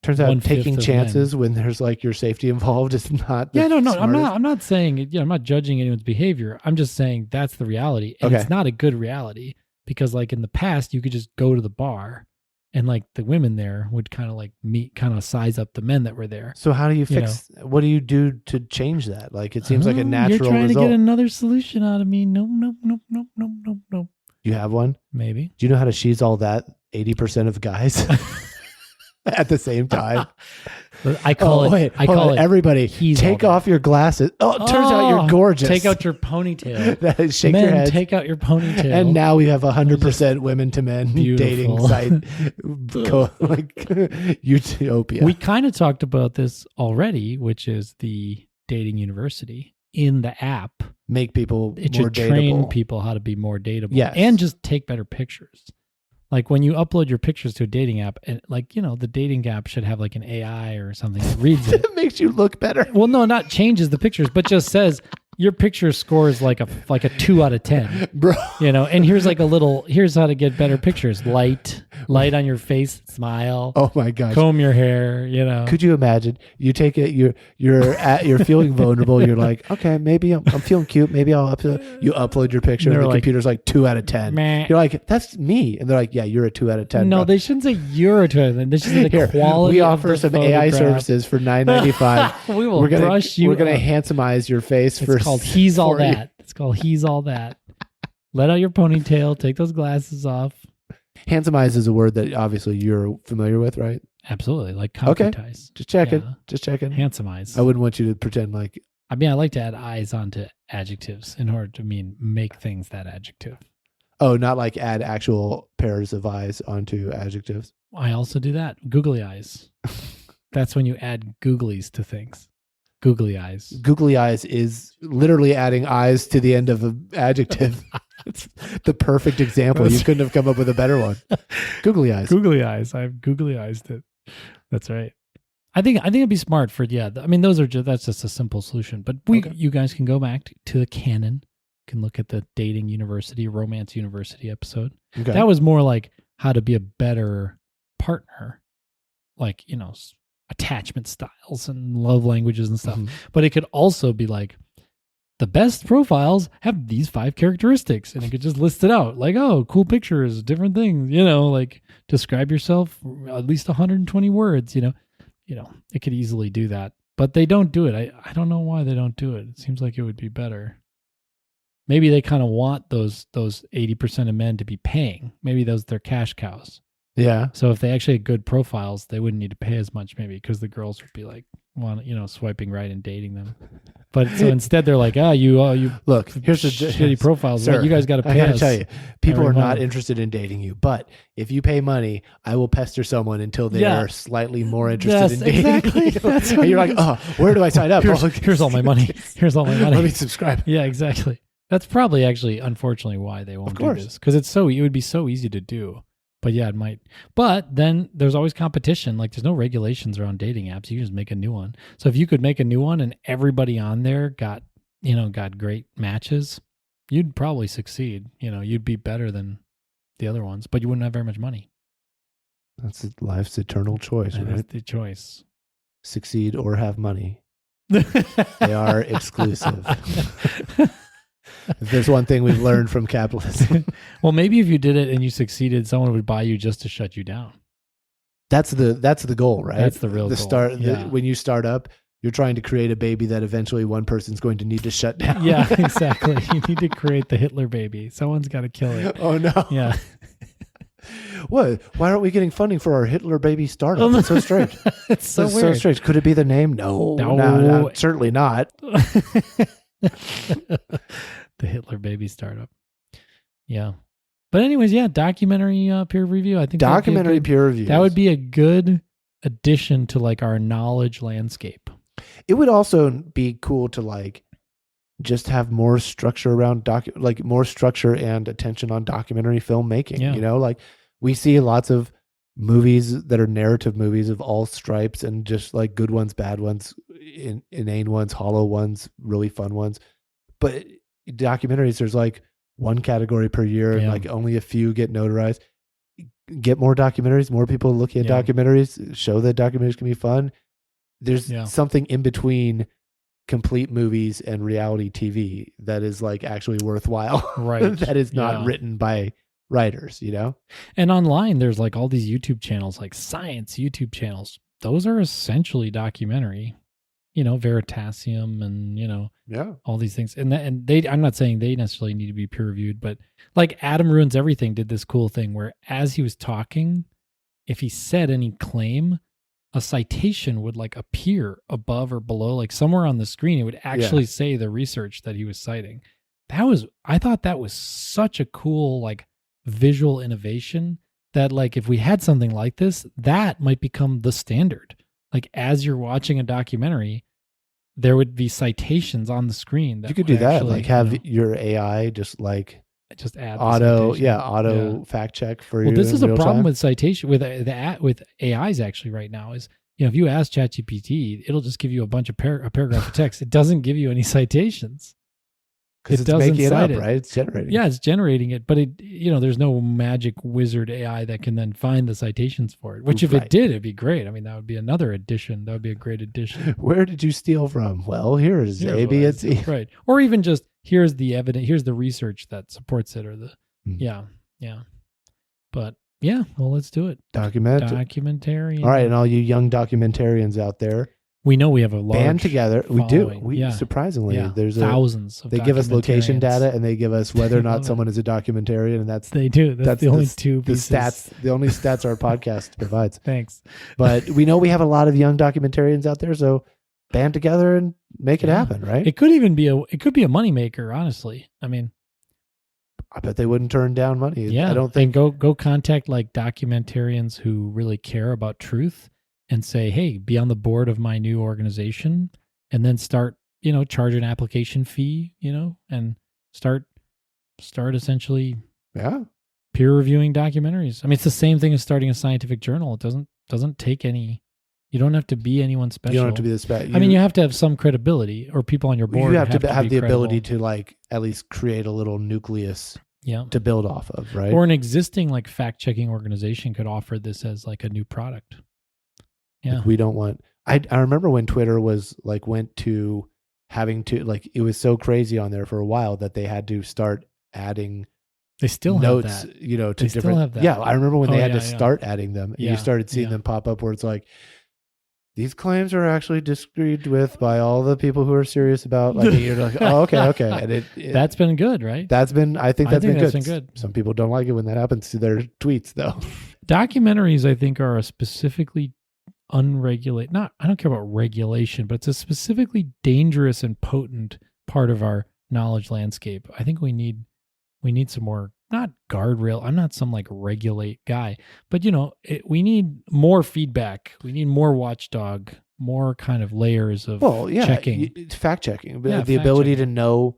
B: Turns out
A: 1/5
B: taking
A: of
B: chances when there's like your safety involved is not. The
A: No.
B: smartest.
A: I'm not saying I'm not judging anyone's behavior. I'm just saying that's the reality, and it's not a good reality because like in the past you could just go to the bar, and like the women there would kind of like size up the men that were there.
B: So how do you fix? What do you do to change that? Like it seems like a natural
A: You're trying
B: result.
A: to get another solution out of me. No.
B: You have one?
A: Maybe.
B: Do you know how to she's all that 80% of guys at the same time?
A: I call it.
B: Everybody,
A: he's
B: take
A: all
B: off your glasses. Oh, it turns out you're gorgeous.
A: Take out your ponytail.
B: Shake
A: Men,
B: your head.
A: take out your ponytail.
B: And now we have 100% women to men dating
A: Beautiful.
B: site, like utopia.
A: We kind of talked about this already, which is the dating university in the app.
B: Make people
A: It
B: more
A: should
B: dateable.
A: train people how to be more dateable.
B: Yes.
A: And just take better pictures. Like when you upload your pictures to a dating app, and like, the dating app should have like an AI or something that reads it.
B: It makes you look better.
A: Well, no, not changes the pictures, but just says your picture scores like a 2 out of 10,
B: Bro.
A: and here's how to get better pictures. Light on your face, smile,
B: Oh my gosh.
A: comb your hair,
B: Could you imagine? You take it. You're feeling vulnerable. You're like, okay, maybe I'm feeling cute. Maybe I'll upload. You upload your picture, and
A: They're
B: the
A: like,
B: computer's like 2 out of 10.
A: Meh.
B: You're like, that's me, and they're like, yeah, you're a 2 out of 10.
A: No,
B: bro.
A: they shouldn't say you're a 2. They should say the
B: Here,
A: quality.
B: we
A: of
B: offer
A: the
B: some AI
A: photograph.
B: services for $9.95.
A: We will brush you.
B: We're gonna
A: up.
B: handsomeize your face for.
A: It's called He's All
B: 40.
A: That. It's called He's All That. Let out your ponytail. Take those glasses off.
B: Handsomize is a word that obviously you're familiar with, right?
A: Absolutely, like
B: Okay.
A: concretize.
B: Just checking.
A: Yeah.
B: Just checking.
A: Handsomize.
B: I wouldn't want you to pretend like.
A: I mean, I like to add eyes onto adjectives in order to make things that adjective.
B: Oh, not like add actual pairs of eyes onto adjectives.
A: I also do that. Googly eyes. That's when you add googlies to things. Googly eyes.
B: Googly eyes is literally adding eyes to the end of an adjective. It's the perfect example. You couldn't have come up with a better one. Googly eyes.
A: Googly eyes. I've googly eyes it. That's right. I think it'd be smart for I mean, that's just a simple solution. But you guys can go back to the canon. You can look at the dating university, romance university episode.
B: Okay.
A: That was more like how to be a better partner, like attachment styles and love languages and stuff.
B: Mhm.
A: But it could also be like the best profiles have these 5 characteristics, and it could just list it out like, oh, cool pictures, different things, like describe yourself at least 120 words, it could easily do that, but they don't do it. I don't know why they don't do it. It seems like it would be better. maybe they kind of want those 80% of men to be paying. Maybe those they're cash cows.
B: Yeah.
A: So if they actually had good profiles, they wouldn't need to pay as much, maybe, because the girls would be like, swiping right and dating them. But so instead, they're like, you
B: look, here's the
A: shitty profiles.
B: Sir,
A: right? You guys got to pay
B: I gotta
A: us.
B: tell you, people are
A: every
B: not
A: month.
B: interested in dating you. But if you pay money, I will pester someone until they are slightly more interested in dating
A: exactly.
B: you.
A: That's
B: And you're like, oh, where do I sign up?
A: Here's all my money. Here's all my money.
B: Let me subscribe.
A: Yeah, exactly. That's probably actually, unfortunately, why they won't do this, because it would be so easy to do. But yeah, it might. But then there's always competition. Like there's no regulations around dating apps. You can just make a new one. So if you could make a new one and everybody on there got great matches, you'd probably succeed. You'd be better than the other ones, but you wouldn't have very much money.
B: That's life's eternal choice, right?
A: That's the choice.
B: Succeed or have money. They are exclusive. If there's one thing we've learned from capitalism.
A: Well, maybe if you did it and you succeeded, someone would buy you just to shut you down.
B: That's the goal, right?
A: That's the real goal.
B: When you start up, you're trying to create a baby that eventually one person's going to need to shut down.
A: Yeah, exactly. You need to create the Hitler baby. Someone's got to kill it.
B: Oh no.
A: Yeah.
B: What? Why aren't we getting funding for our Hitler baby startup? It's so strange.
A: It's so weird.
B: So strange. Could it be the name? No, certainly not.
A: The Hitler baby startup. Yeah. But anyways, yeah, documentary peer review. I think
B: documentary peer review.
A: That would be a good addition to like our knowledge landscape.
B: It would also be cool to like just have more structure around more structure and attention on documentary filmmaking.
A: Yeah.
B: Like we see lots of movies that are narrative movies of all stripes and just like good ones, bad ones, inane ones, hollow ones, really fun ones. But documentaries, there's like one category per year and like only a few get notarized. Get more documentaries, more people looking at documentaries, show that documentaries can be fun. There's something in between complete movies and reality TV that is like actually worthwhile.
A: Right.
B: That is not written by writers, And
A: online, there's like all these YouTube channels, like science YouTube channels. Those are essentially documentary, Veritasium and, all these things. And I'm not saying they necessarily need to be peer reviewed, but like Adam Ruins Everything did this cool thing where as he was talking, if he said any claim, a citation would like appear above or below, like somewhere on the screen. It would actually say the research that he was citing. I thought that was such a cool, like, visual innovation that like if we had something like this, that might become the standard. Like as you're watching a documentary, there would be citations on the screen. That
B: you could do that, like have your AI just add auto fact check for you.
A: Well, this is a problem
B: time.
A: with citation with AIs actually right now is, if you ask ChatGPT, it'll just give you a bunch of a paragraph of text. It doesn't give you any citations.
B: Because it's making it up, right? It's generating.
A: Yeah, it's generating it, but there's no magic wizard AI that can then find the citations for it. Which, if it did, it'd be great. I mean, that would be another addition. That would be a great addition.
B: Where did you steal from? Well, here's A, B, and C.
A: Right, or even just here's the evidence. Here's the research that supports it, or the yeah. But yeah, well, let's do it. Documentarian.
B: All right, and all you young documentarians out there.
A: We know we have a large
B: band together.
A: Following.
B: We do. Surprisingly, there's
A: thousands.
B: They give us location data and they give us whether or not someone is a documentarian, and that's
A: they do. That's the only two pieces.
B: The stats. The only stats our podcast provides.
A: Thanks.
B: But we know we have a lot of young documentarians out there, so band together and make it happen, right?
A: It could even be a moneymaker. Honestly, I mean,
B: I bet they wouldn't turn down money.
A: Yeah,
B: I don't think.
A: And go contact like documentarians who really care about truth. And say, hey, be on the board of my new organization, and then start, charge an application fee, and start essentially, peer reviewing documentaries. I mean, it's the same thing as starting a scientific journal. It doesn't take any. You don't have to be anyone special.
B: You don't have to be the special.
A: I mean, you have to have some credibility, or people on your board.
B: You have to have the
A: credible.
B: ability to like at least create a little nucleus. To build off of, right?
A: Or an existing like fact checking organization could offer this as like a new product. Yeah.
B: Like we don't want. I remember when Twitter was like went to having to like it was so crazy on there for a while that they had to start adding.
A: They still
B: notes,
A: have that.
B: To
A: they
B: different.
A: Still have that.
B: Yeah, I remember when they had to start adding them. And you started seeing them pop up where it's like these claims are actually disagreed with by all the people who are serious about, like, you're like, oh, okay. And
A: that's been good, right?
B: I think that's been good. Some people don't like it when that happens to their tweets, though.
A: Documentaries, I think, are a specifically unregulated, I don't care about regulation, but it's a specifically dangerous and potent part of our knowledge landscape. I think we need some more, not guardrail. I'm not some like regulate guy, but we need more feedback. We need more watchdog, more kind of layers of checking.
B: Fact checking, the ability to know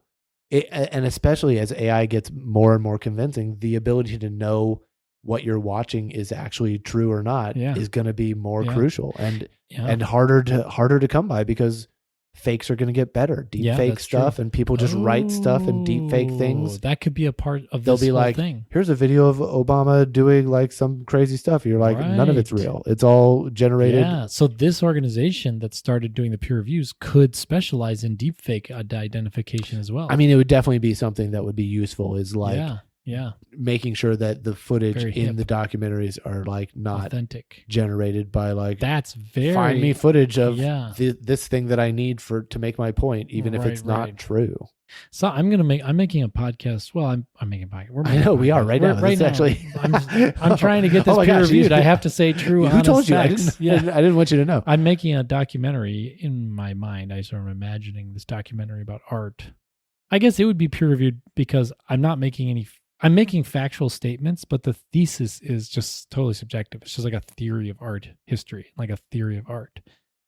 B: it, and especially as AI gets more and more convincing, the ability to know what you're watching is actually true or not is going to be more crucial and harder to come by, because fakes are going to get better. Deep fake stuff, and people just write stuff and deep fake things.
A: That could be a part of
B: They'll
A: this
B: be
A: whole
B: like,
A: thing.
B: Here's a video of Obama doing like some crazy stuff. You're like, none of it's real. It's all generated.
A: Yeah. So this organization that started doing the peer reviews could specialize in deep fake identification as well.
B: I mean, it would definitely be something that would be useful, is like making sure that the footage in the documentaries are like not
A: authentic,
B: generated by like,
A: that's very,
B: find me footage of this thing that I need to make my point, even if it's not true.
A: So I'm making a podcast. Well, I'm making a podcast.
B: I know we are right now.
A: Right now.
B: Actually,
A: I'm trying to get this peer reviewed. I have to say true.
B: Who told you?
A: Facts.
B: I didn't want you to know.
A: I'm making a documentary in my mind. I sort of imagining this documentary about art. I guess it would be peer reviewed because I'm making factual statements, but the thesis is just totally subjective. It's just like a theory of art history, like a theory of art.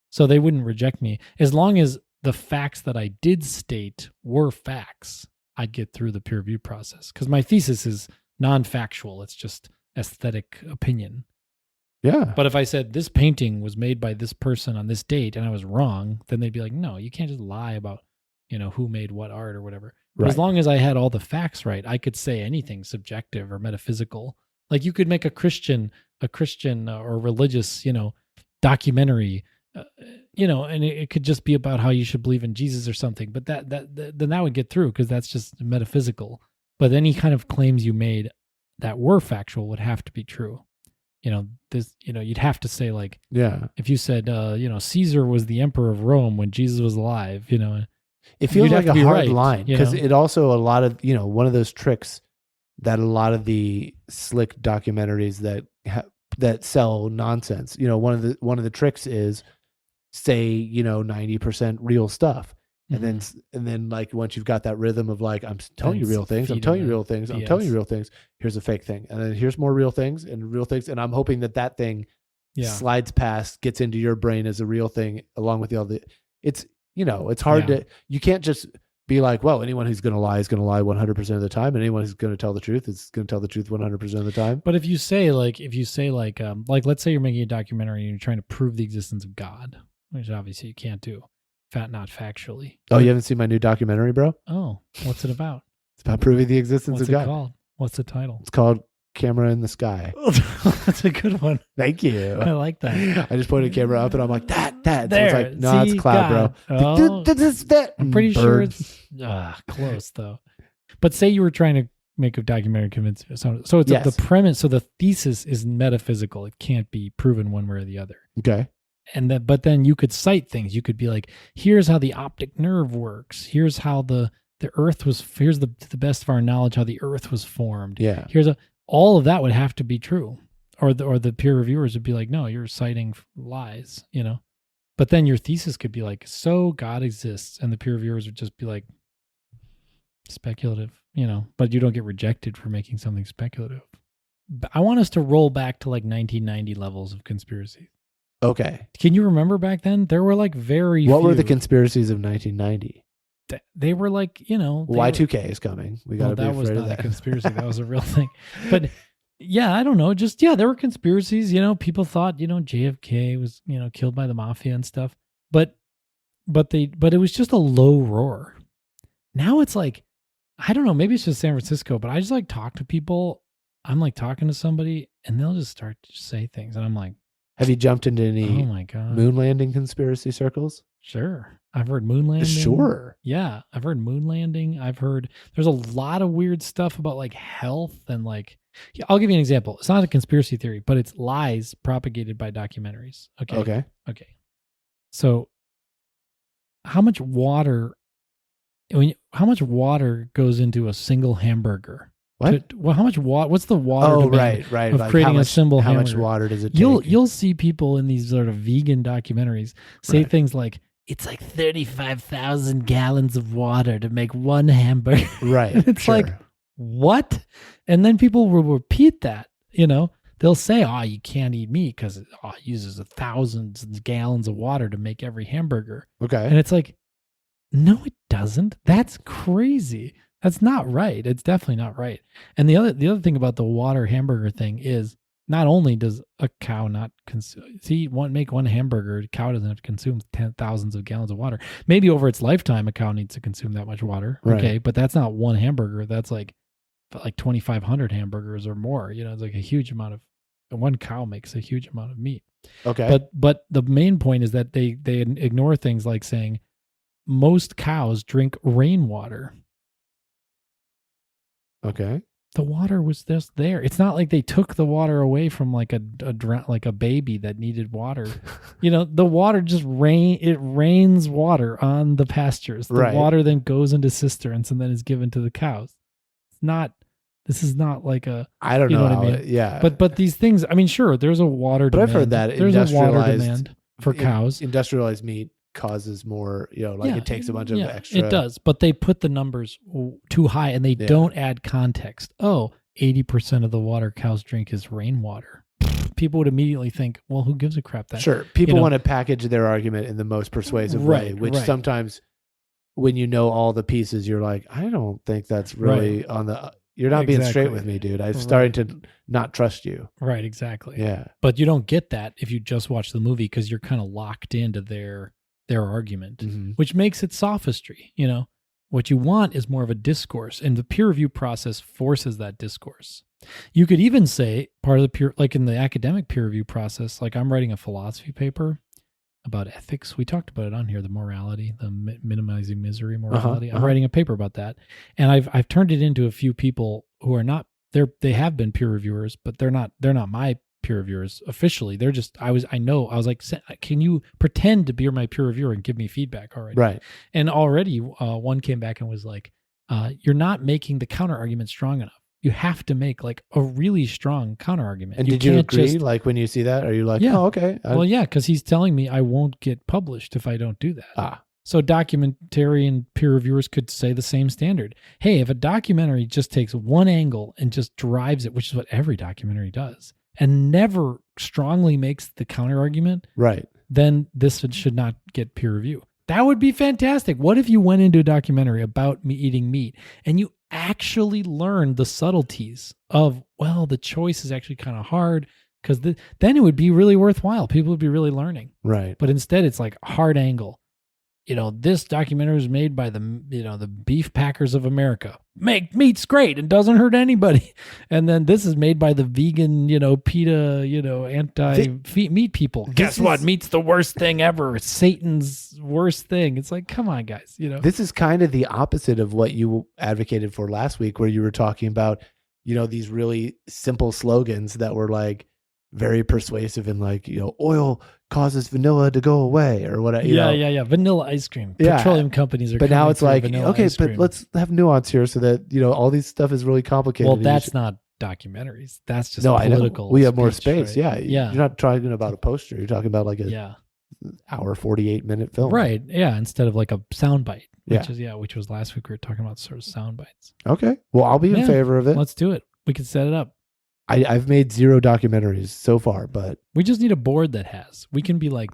A: So they wouldn't reject me as long as the facts that I did state were facts. I'd get through the peer review process because my thesis is non-factual. It's just aesthetic opinion.
B: Yeah.
A: But if I said this painting was made by this person on this date and I was wrong, then they'd be like, no, you can't just lie about, who made what art or whatever. But as long as I had all the facts right, I could say anything subjective or metaphysical. Like you could make a Christian or religious, documentary, and it could just be about how you should believe in Jesus or something. But then that would get through because that's just metaphysical. But any kind of claims you made that were factual would have to be true. You'd have to say like, if you said, Caesar was the emperor of Rome when Jesus was alive,
B: it feels like a hard line because it also a lot of, one of those tricks that a lot of the slick documentaries that sell nonsense, one of the tricks is say, 90% real stuff.
A: Mm-hmm.
B: And then like once you've got that rhythm of like, I'm telling you real things, I'm telling you real things, I'm telling you real things, here's a fake thing. And then here's more real things. And I'm hoping that thing slides past, gets into your brain as a real thing along with it's hard to, you can't just be like, well, anyone who's going to lie is going to lie 100% of the time. And anyone who's going to tell the truth is going to tell the truth 100% of the time.
A: But if you say like, let's say you're making a documentary and you're trying to prove the existence of God, which obviously you can't do, not factually.
B: Oh, you haven't seen my new documentary, bro?
A: Oh, what's it about?
B: It's about proving the existence of God.
A: What's it called? What's the title?
B: It's called Camera in the Sky.
A: That's a good one.
B: Thank you.
A: I like that.
B: I just pointed a camera up and I'm like, that.
A: There.
B: So it's like, no, it's cloud,
A: God.
B: bro.
A: Oh, I'm pretty sure it's close though. But say you were trying to make a documentary convince you. So it's the premise. So the thesis is metaphysical. It can't be proven one way or the other.
B: Okay.
A: But then you could cite things. You could be like, here's how the optic nerve works. Here's how the earth was, here's the best of our knowledge, how the earth was formed.
B: Yeah.
A: All of that would have to be true. Or the peer reviewers would be like, no, you're citing lies, But then your thesis could be like, so God exists. And the peer reviewers would just be like, speculative, but you don't get rejected for making something speculative. But I want us to roll back to like 1990 levels of conspiracy.
B: Okay.
A: Can you remember back then? There were like
B: What were the conspiracies of 1990?
A: They were like,
B: Y2K is coming. We got to be afraid of that.
A: That was not a conspiracy. That was a real thing. But yeah, I don't know. Just, there were conspiracies, people thought, JFK was, killed by the mafia and stuff, but it was just a low roar. Now it's like, I don't know, maybe it's just San Francisco, but I just like talk to people. I'm like talking to somebody and they'll just start to say things. And I'm like,
B: have you jumped into any moon landing conspiracy circles?
A: Sure. I've heard moon landing.
B: Sure.
A: Yeah. I've heard moon landing. I've heard there's a lot of weird stuff about like health and like, I'll give you an example. It's not a conspiracy theory, but it's lies propagated by documentaries. Okay. So how much water goes into a single hamburger?
B: What?
A: Well, how much water? What's the water
B: Oh,
A: demand
B: right.
A: of
B: Like
A: creating a simple
B: how
A: hamburger?
B: much water does it take?
A: You'll see people in these sort of vegan documentaries say
B: Right.
A: things like, "It's like 35,000 gallons of water to make one hamburger."
B: Right.
A: And it's like, what? And then people will repeat that. They'll say, "Oh, you can't eat meat because it uses thousands of gallons of water to make every hamburger."
B: Okay.
A: And it's like, no, it doesn't. That's crazy. That's not right. It's definitely not right. And the other thing about the water hamburger thing is, not only does a cow not make one hamburger, a cow doesn't have to consume thousands of gallons of water. Maybe over its lifetime, a cow needs to consume that much water.
B: Right.
A: Okay, but that's not one hamburger. That's like 2,500 hamburgers or more. It's like a huge amount of. One cow makes a huge amount of meat.
B: Okay.
A: But the main point is that they ignore things like saying most cows drink rainwater.
B: Okay.
A: The water was just there. It's not like they took the water away from like a baby that needed water. The water just rains water on the pastures. The water then goes into cisterns and then is given to the cows. This is not like a.
B: I don't know
A: what I mean.
B: Yeah.
A: But these things. I mean, sure, there's a water.
B: But
A: demand.
B: I've heard that
A: there's a water demand for cows.
B: Industrialized meat causes more. It takes a bunch of extra.
A: It does, but they put the numbers too high and they don't add context. 80% of the water cows drink is rainwater. People would immediately think, well, who gives a crap? That
B: Sure, people want to package their argument in the most persuasive way, which sometimes, when you know all the pieces, you're like, I don't think that's really on the. You're not being straight with me, dude. I'm starting to not trust you.
A: Right, exactly.
B: Yeah.
A: But you don't get that if you just watch the movie because you're kind of locked into their argument, which makes it sophistry. What you want is more of a discourse, and the peer review process forces that discourse. You could even say part of the like in the academic peer review process, like I'm writing a philosophy paper about ethics. We talked about it on here, the morality, the minimizing misery morality. I'm writing a paper about that. And I've turned it into a few people who are not, they have been peer reviewers, but they're not my peer reviewers officially. They're just, I was like, can you pretend to be my peer reviewer and give me feedback already?
B: Right.
A: And already one came back and was like, you're not making the counter argument strong enough. You have to make like a really strong counter argument.
B: And did you agree? Like when you see that, are you like, oh, okay.
A: Well, yeah, because he's telling me I won't get published if I don't do that. So documentarian peer reviewers could say the same standard. Hey, if a documentary just takes one angle and just drives it, which is what every documentary does, and never strongly makes the counter argument,
B: right,
A: then this should not get peer review. That would be fantastic. What if you went into a documentary about me eating meat and you actually learned the subtleties of, well, the choice is actually kind of hard, because then it would be really worthwhile. People would be really learning.
B: Right.
A: But instead it's like hard angle. This documentary was made by the beef packers of America. Make meat's great and doesn't hurt anybody. And then this is made by the vegan, PETA, anti-meat people. Guess what? Meat's the worst thing ever. It's Satan's worst thing. It's like, come on, guys.
B: This is kind of the opposite of what you advocated for last week, where you were talking about, these really simple slogans that were like very persuasive and like, oil causes vanilla to go away or whatever.
A: Yeah. Vanilla ice cream.
B: Yeah.
A: Petroleum companies are.
B: But now it's like, okay, but let's have nuance here so that all these stuff is really complicated.
A: Well, that's not documentaries. That's just political.
B: We have more
A: speech,
B: space.
A: Right?
B: Yeah. You're not talking about a poster. You're talking about like a hour 48-minute film.
A: Right. Yeah. Instead of like a soundbite. Which was last week. We were talking about sort of sound bites.
B: Okay. Well, I'll be in favor of it.
A: Let's do it. We can set it up.
B: I've made 0 documentaries so far, but
A: we just need a board that has. We can be like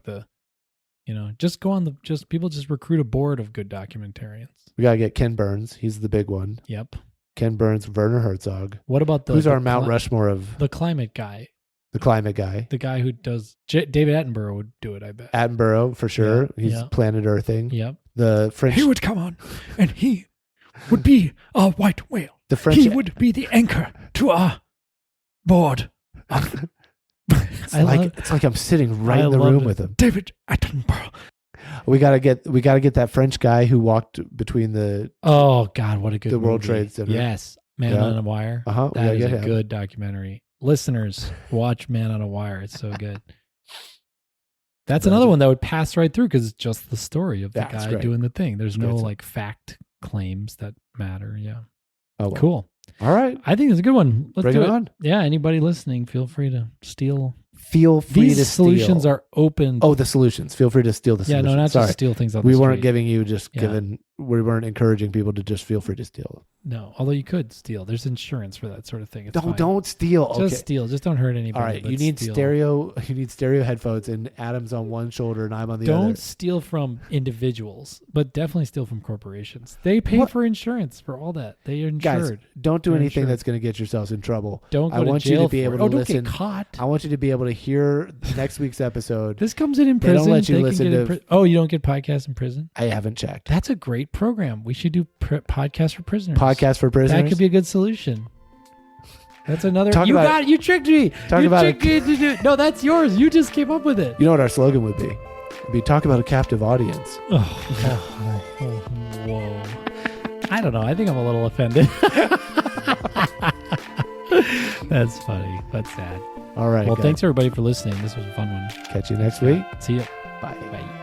A: just go on people just recruit a board of good documentarians.
B: We gotta get Ken Burns. He's the big one.
A: Yep.
B: Ken Burns, Werner Herzog.
A: What about
B: who's our Mount Rushmore of
A: the climate guy?
B: The climate guy.
A: The guy who does David Attenborough would do it, I bet.
B: Attenborough for sure.
A: Yeah,
B: He's planet Earthing.
A: Yep.
B: The French.
C: He would come on, and he would be a white whale.
B: The French.
C: He would be the anchor to our board.
B: It's like I'm sitting right in the room with him.
C: David Attenborough.
B: We gotta get that French guy who walked between the.
A: Oh God, what a good
B: the
A: movie.
B: World Trade Center.
A: Yes, Man on a Wire. That is a good documentary. Listeners, watch Man on a Wire. It's so good. That's another one that would pass right through because it's just the story of the
B: That's
A: guy
B: great.
A: doing the thing. There's no
B: Great.
A: like fact claims that matter. Yeah.
B: Oh, well.
A: Cool.
B: All right.
A: I think it's a good one. Let's
B: Bring
A: do
B: it
A: it
B: on.
A: Yeah. Anybody listening, feel free to steal.
B: Feel free
A: These
B: to
A: solutions
B: steal.
A: are open.
B: Oh, the solutions. Feel free to steal the
A: yeah.
B: solutions.
A: No, not
B: Sorry.
A: just steal things off
B: We
A: the street.
B: weren't giving you just
A: Yeah.
B: giving. We weren't encouraging people to just feel free to steal.
A: No, although you could steal. There's insurance for that sort of thing. It's fine.
B: Don't steal.
A: Just
B: Okay.
A: steal. Just don't hurt anybody.
B: All right.
A: but
B: You need
A: steal.
B: stereo. You need stereo headphones, and Adam's on one shoulder, and I'm on the
A: Don't
B: other.
A: steal from individuals, but definitely steal from corporations. They pay
B: What?
A: for insurance for all that. They are
B: Guys,
A: insured.
B: don't do
A: They're
B: anything
A: insured.
B: that's going to get yourselves in trouble.
A: Don't go
B: I
A: to
B: want
A: jail
B: you to be
A: for
B: able
A: it.
B: to
A: Oh, don't
B: listen.
A: get caught.
B: I want you to be able to hear next week's episode.
A: This comes in
B: They don't
A: prison.
B: let you
A: They can
B: listen
A: get in
B: to-
A: oh, you don't get podcasts in prison?
B: I haven't checked.
A: That's a great program. We should do podcasts for prisoners.
B: Podcast for prisoners.
A: That could be a good solution. That's another.
B: Talk
A: you
B: about
A: got it. You tricked me.
B: Talk
A: you
B: about
A: tricked me to do. No, that's yours. You just came up with it.
B: You know what our slogan would be? It'd be talk about a captive audience.
A: Whoa. I don't know. I think I'm a little offended. That's funny. That's sad.
B: All right.
A: Well,
B: guys.
A: thanks everybody for listening. This was a fun one.
B: Catch you next week.
A: See ya.
B: Bye.
A: Bye.